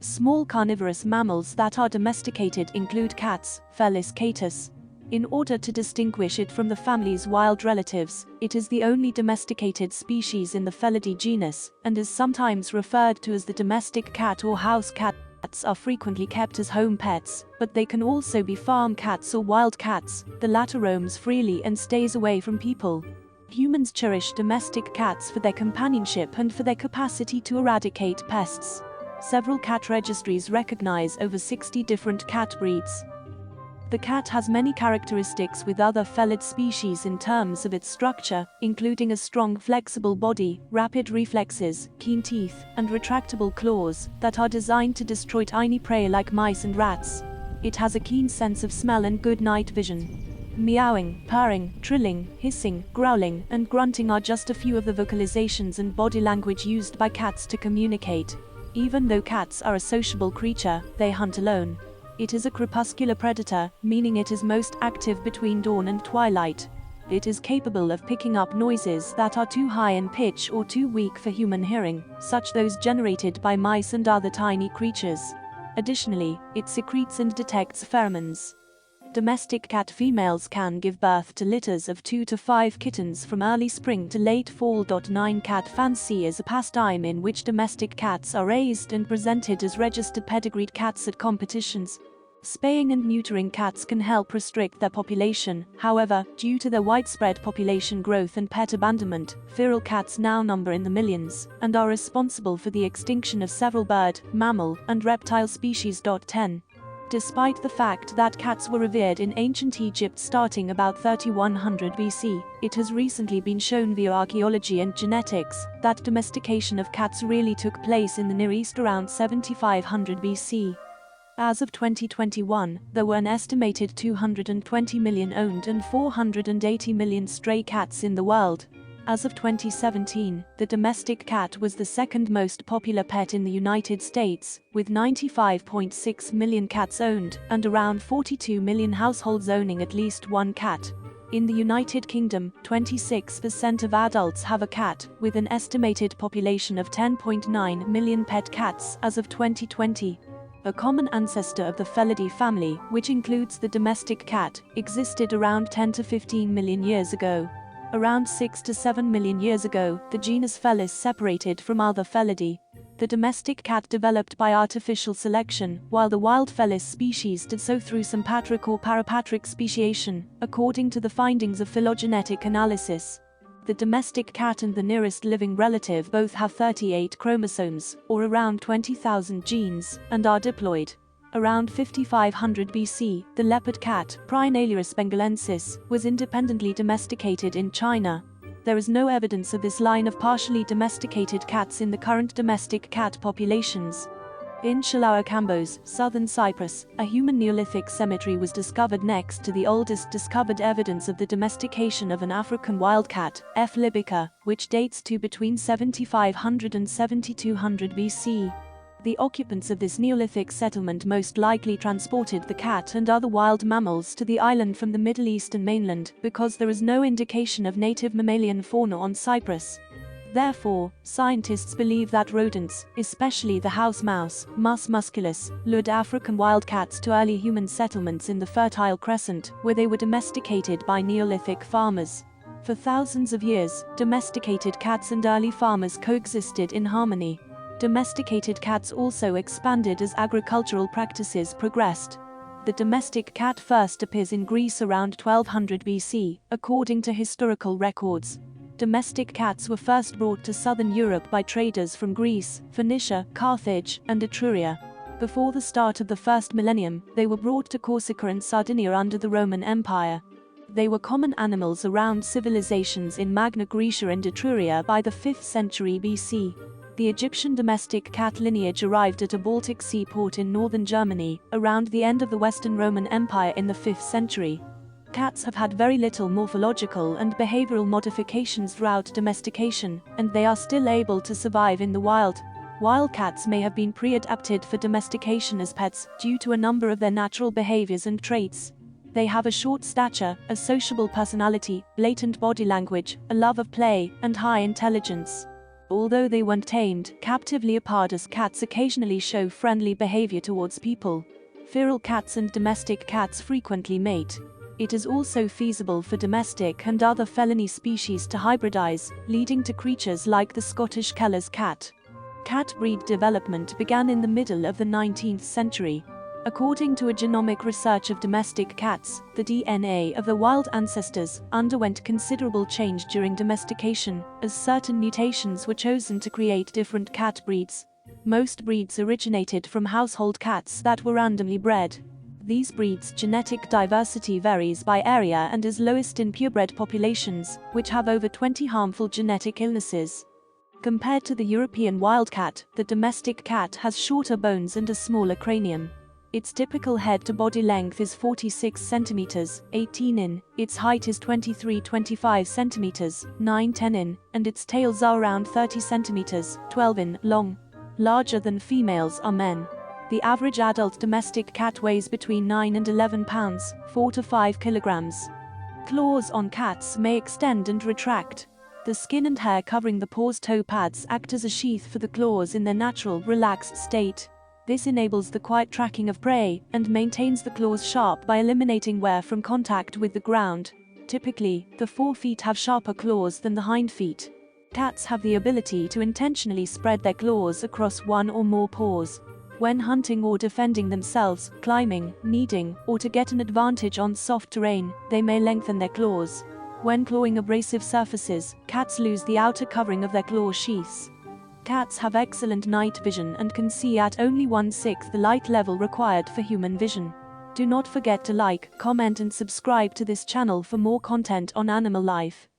Small carnivorous mammals that are domesticated include cats, Felis catus. In order to distinguish it from the family's wild relatives, it is the only domesticated species in the Felidae genus, and is sometimes referred to as the domestic cat or house cat. Cats are frequently kept as home pets, but they can also be farm cats or wild cats. The latter roams freely and stays away from people. Humans cherish domestic cats for their companionship and for their capacity to eradicate pests. Several cat registries recognize over 60 different cat breeds. The cat has many characteristics with other felid species in terms of its structure, including a strong, flexible body, rapid reflexes, keen teeth, and retractable claws that are designed to destroy tiny prey like mice and rats. It has a keen sense of smell and good night vision. Meowing, purring, trilling, hissing, growling, and grunting are just a few of the vocalizations and body language used by cats to communicate. Even though cats are a sociable creature, they hunt alone. It is a crepuscular predator, meaning it is most active between dawn and twilight. It is capable of picking up noises that are too high in pitch or too weak for human hearing, such those generated by mice and other tiny creatures. Additionally, it secretes and detects pheromones. Domestic cat females can give birth to litters of 2 to 5 kittens from early spring to late fall. 9 Cat fancy is a pastime in which domestic cats are raised and presented as registered pedigreed cats at competitions. Spaying and neutering cats can help restrict their population. However, due to their widespread population growth and pet abandonment, feral cats now number in the millions, and are responsible for the extinction of several bird, mammal, and reptile species. 10. Despite the fact that cats were revered in ancient Egypt starting about 3100 BC, it has recently been shown via archaeology and genetics that domestication of cats really took place in the Near East around 7500 BC. As of 2021, there were an estimated 220 million owned and 480 million stray cats in the world. As of 2017, the domestic cat was the second most popular pet in the United States, with 95.6 million cats owned and around 42 million households owning at least one cat. In the United Kingdom, 26% of adults have a cat, with an estimated population of 10.9 million pet cats as of 2020. A common ancestor of the Felidae family, which includes the domestic cat, existed around 10 to 15 million years ago. Around 6 to 7 million years ago, the genus Felis separated from other Felidae. The domestic cat developed by artificial selection, while the wild Felis species did so through sympatric or parapatric speciation, according to the findings of phylogenetic analysis. The domestic cat and the nearest living relative both have 38 chromosomes, or around 20,000 genes, and are diploid. Around 5500 BC, the leopard cat, Prionalurus bengalensis, was independently domesticated in China. There is no evidence of this line of partially domesticated cats in the current domestic cat populations. In Chalawa Cambos, southern Cyprus, a human Neolithic cemetery was discovered next to the oldest discovered evidence of the domestication of an African wildcat, F. libica, which dates to between 7500 and 7200 BC. The occupants of this Neolithic settlement most likely transported the cat and other wild mammals to the island from the Middle Eastern mainland, because there is no indication of native mammalian fauna on Cyprus. Therefore, scientists believe that rodents, especially the house mouse, Mus musculus, lured African wildcats to early human settlements in the Fertile Crescent, where they were domesticated by Neolithic farmers. For thousands of years, domesticated cats and early farmers coexisted in harmony. Domesticated cats also expanded as agricultural practices progressed. The domestic cat first appears in Greece around 1200 BC, according to historical records. Domestic cats were first brought to southern Europe by traders from Greece, Phoenicia, Carthage, and Etruria. Before the start of the first millennium, they were brought to Corsica and Sardinia under the Roman Empire. They were common animals around civilizations in Magna Graecia and Etruria by the 5th century BC. The Egyptian domestic cat lineage arrived at a Baltic Sea port in northern Germany, around the end of the Western Roman Empire in the 5th century. Cats have had very little morphological and behavioral modifications throughout domestication, and they are still able to survive in the wild. Wild cats may have been pre-adapted for domestication as pets due to a number of their natural behaviors and traits. They have a short stature, a sociable personality, blatant body language, a love of play, and high intelligence. Although they weren't tamed, captive leopardus cats occasionally show friendly behavior towards people. Feral cats and domestic cats frequently mate. It is also feasible for domestic and other feline species to hybridize, leading to creatures like the Scottish Keller's cat. Cat breed development began in the middle of the 19th century. According to a genomic research of domestic cats, the DNA of the wild ancestors underwent considerable change during domestication, as certain mutations were chosen to create different cat breeds. Most breeds originated from household cats that were randomly bred. These breeds' genetic diversity varies by area and is lowest in purebred populations, which have over 20 harmful genetic illnesses. Compared to the European wildcat, the domestic cat has shorter bones and a smaller cranium. Its typical head-to-body length is 46 cm, 18 in, its height is 23-25 cm, 9-10 in, and its tails are around 30 cm, 12 in, long. Larger than females are men. The average adult domestic cat weighs between 9 and 11 pounds, 4 to 5 kilograms. Claws on cats may extend and retract. The skin and hair covering the paws' toe pads act as a sheath for the claws in their natural, relaxed state. This enables the quiet tracking of prey and maintains the claws sharp by eliminating wear from contact with the ground. Typically, the forefeet have sharper claws than the hind feet. Cats have the ability to intentionally spread their claws across one or more paws. When hunting or defending themselves, climbing, kneading, or to get an advantage on soft terrain, they may lengthen their claws. When clawing abrasive surfaces, cats lose the outer covering of their claw sheaths. Cats have excellent night vision and can see at only 1/6 the light level required for human vision. Do not forget to like, comment and subscribe to this channel for more content on animal life.